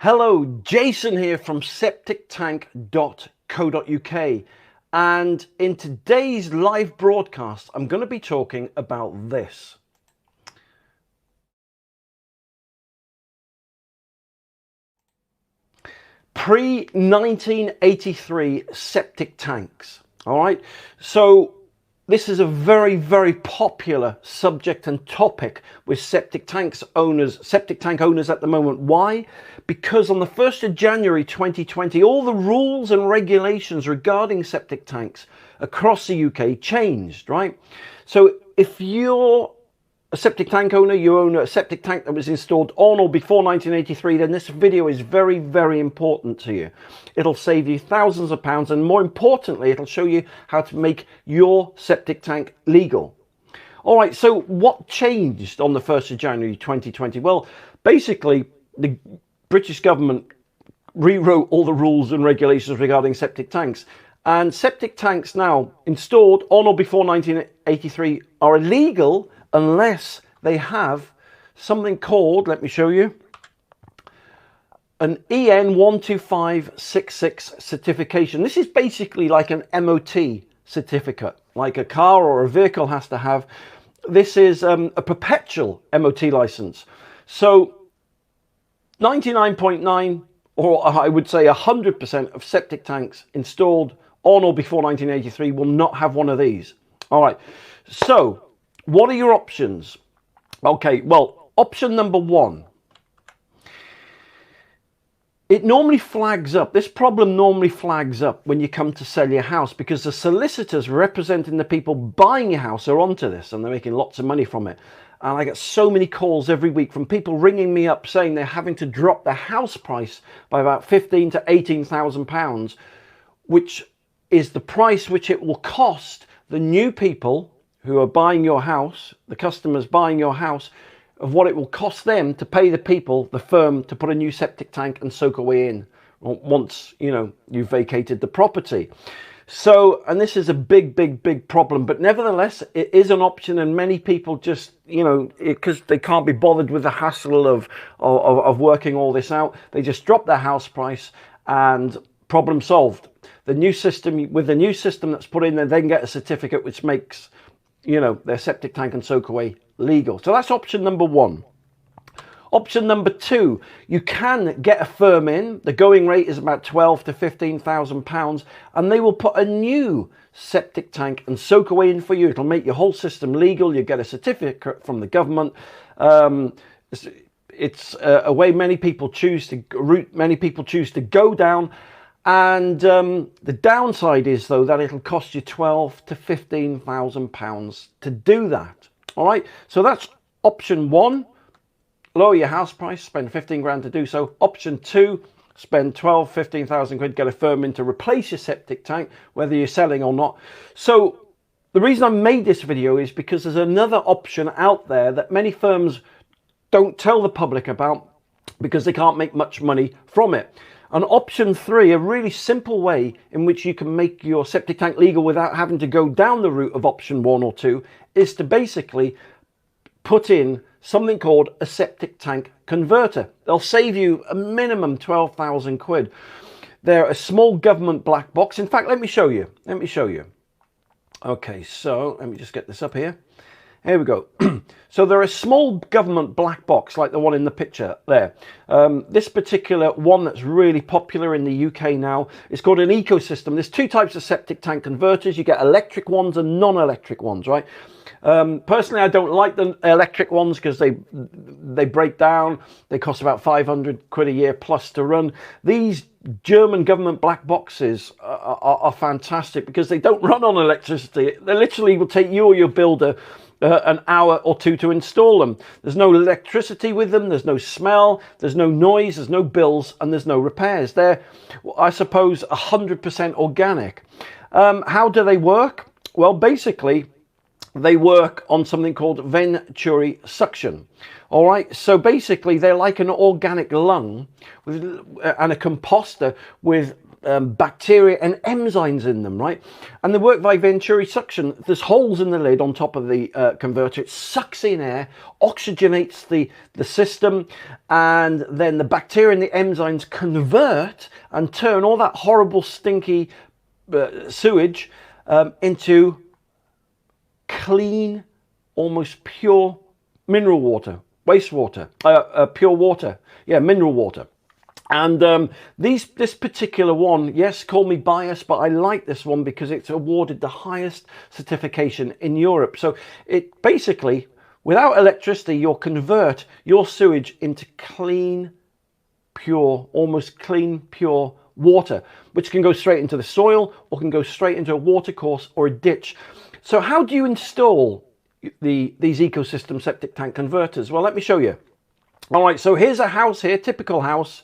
Hello, Jason here from septictank.co.uk, and in today's live broadcast I'm going to be talking about this. Pre-1983 septic tanks. All right, so this is a very, very popular subject and topic with septic tank owners at the moment. Why? Because on the 1st of January 2020, all the rules and regulations regarding septic tanks across the UK changed, right? So if you're a septic tank owner, you own a septic tank that was installed on or before 1983, then this video is very, very important to you. It'll save you thousands of pounds, and more importantly, it'll show you how to make your septic tank legal. All right, so what changed on the 1st of January 2020? Well, basically, the British government rewrote all the rules and regulations regarding septic tanks. And septic tanks now installed on or before 1983 are illegal unless they have something called, let me show you, an EN 12566 certification. This is basically like an MOT certificate, like a car or a vehicle has to have. This is a perpetual MOT license. So 99.9, or I would say 100% of septic tanks installed on or before 1983 will not have one of these. All right, so what are your options? Okay, well, option number one. It normally flags up, this problem normally flags up when you come to sell your house, because the solicitors representing the people buying your house are onto this and they're making lots of money from it. And I get so many calls every week from people ringing me up saying they're having to drop their house price by about £15,000 to £18,000, which is the price which it will cost the new people who are buying your house, the customers buying your house, of what it will cost them to pay the people, the firm, to put a new septic tank and soak away in once, you know, you've vacated the property. So, and this is a big, big, big problem, but nevertheless, it is an option, and many people just, you know, because they can't be bothered with the hassle of working all this out, they just drop their house price and problem solved. The new system, with the new system that's put in, they then get a certificate which makes, you know, their septic tank and soak away legal. So that's option number one. Option number two, you can get a firm in. The going rate is about £12,000 to £15,000, and they will put a new septic tank and soak away in for you. It'll make your whole system legal. You get a certificate from the government. It's a way many people choose to go down. And the downside is, though, that it'll cost you £12,000 to £15,000 to do that. All right, so that's option one. Lower your house price, spend 15 grand to do so. Option two, spend 12, 15,000 quid, get a firm in to replace your septic tank, whether you're selling or not. So the reason I made this video is because there's another option out there that many firms don't tell the public about because they can't make much money from it. And option three, a really simple way in which you can make your septic tank legal without having to go down the route of option one or two, is to basically put in something called a septic tank converter. They'll save you a minimum 12,000 quid. They're a small government black box. In fact, let me show you. Okay, so let me just get this up here. Here we go. So they're a small government black box like the one in the picture there. This particular one that's really popular in the UK now is called an ecosystem. There's two types of septic tank converters. You get electric ones and non-electric ones, right? Personally, I don't like the electric ones because they break down. They cost about 500 quid a year plus to run. These German government black boxes are fantastic because they don't run on electricity. They literally will take you or your builder an hour or two to install them. There's no electricity with them, there's no smell, there's no noise, there's no bills, and there's no repairs. They're, I suppose, 100% organic. How do they work? Well, basically, they work on something called Venturi suction. All right, so basically they're like an organic lung with, and a composter with bacteria and enzymes in them, right? And they work by Venturi suction. There's holes in the lid on top of the converter. It sucks in air, oxygenates the system, and then the bacteria and the enzymes convert and turn all that horrible, stinky sewage into clean, almost pure mineral water, wastewater, pure water, mineral water. And this particular one, yes, call me biased, but I like this one because it's awarded the highest certification in Europe. So it basically, without electricity, you'll convert your sewage into clean, pure, almost clean, pure water, which can go straight into the soil or can go straight into a watercourse or a ditch. So how do you install these ecosystem septic tank converters? Well, let me show you. All right, so here's a house here, typical house.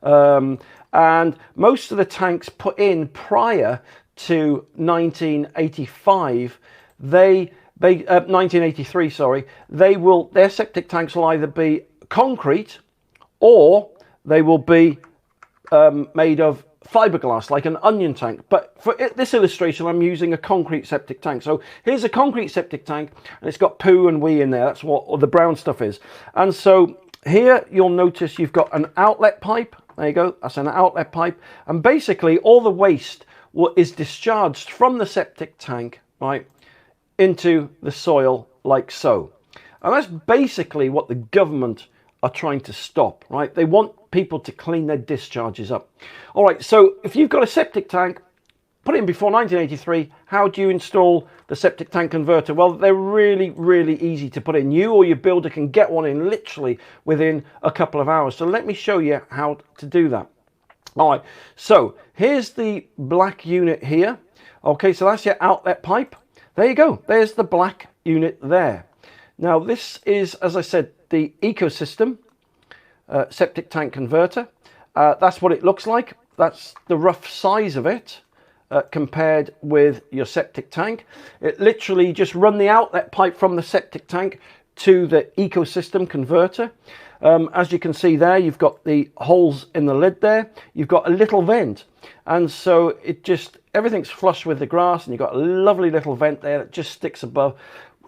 And most of the tanks put in prior to 1985, 1983, sorry, their septic tanks will either be concrete or they will be made of fiberglass, like an onion tank. But for this illustration, I'm using a concrete septic tank. So here's a concrete septic tank, and it's got poo and wee in there. That's what the brown stuff is. And so here you'll notice you've got an outlet pipe. There you go, that's an outlet pipe. And basically all the waste is discharged from the septic tank, right, into the soil like so. And that's basically what the government are trying to stop, right? They want people to clean their discharges up. All right, so if you've got a septic tank, put it in before 1983, how do you install the septic tank converter? Well, they're really, really easy to put in. You or your builder can get one in literally within a couple of hours. So let me show you how to do that. All right, so here's the black unit here. Okay, so that's your outlet pipe. There you go. There's the black unit there. Now, this is, as I said, the ecosystem septic tank converter. That's what it looks like. That's the rough size of it. Compared with your septic tank. It literally just run the outlet pipe from the septic tank to the ecosystem converter. As you can see there, you've got the holes in the lid there. You've got a little vent, and so everything's flush with the grass, and you've got a lovely little vent there that just sticks above.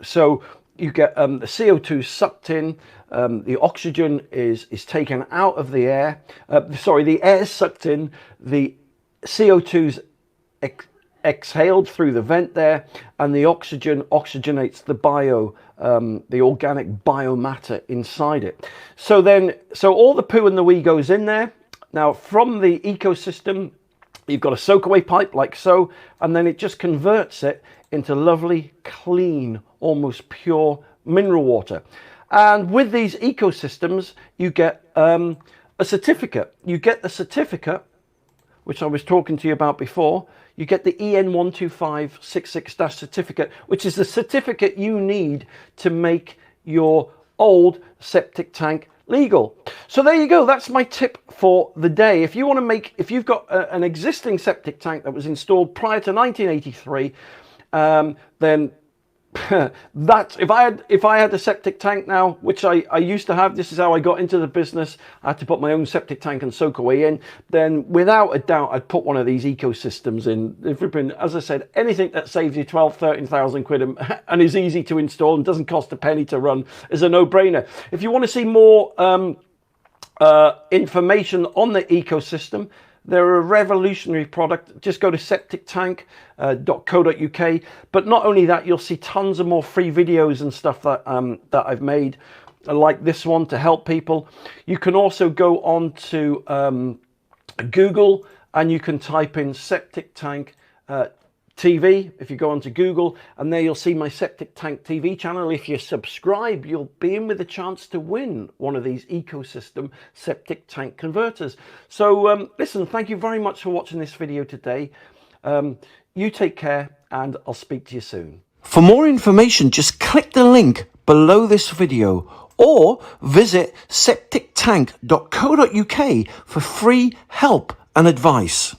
So you get the CO2 sucked in, the oxygen is taken out of the air. The air's sucked in, the CO2's exhaled through the vent there, and the oxygen oxygenates the organic biomatter inside it. So all the poo and the wee goes in there. Now from the ecosystem, you've got a soak-away pipe like so, and then it just converts it into lovely, clean, almost pure mineral water. And with these ecosystems, you get a certificate. You get the certificate, which I was talking to you about before. You get the EN12566- certificate, which is the certificate you need to make your old septic tank legal. So there you go. That's my tip for the day. If you've got an existing septic tank that was installed prior to 1983, then that if I had a septic tank now, which I used to have, this is how I got into the business. I had to put my own septic tank and soak away in. Then without a doubt, I'd put one of these ecosystems in. As I said, anything that saves you 12,000-13,000 quid and is easy to install and doesn't cost a penny to run is a no-brainer. If you want to see more information on the ecosystem, they're a revolutionary product. Just go to septictank.co.uk. But not only that, you'll see tons of more free videos and stuff that I've made, like this one, to help people. You can also go on to Google and you can type in Septic Tank TV. If you go onto Google, and there you'll see my Septic Tank TV channel. If you subscribe, you'll be in with a chance to win one of these ecosystem septic tank converters. So listen, thank you very much for watching this video today. You take care, and I'll speak to you soon. For more information, just click the link below this video or visit septictank.co.uk for free help and advice.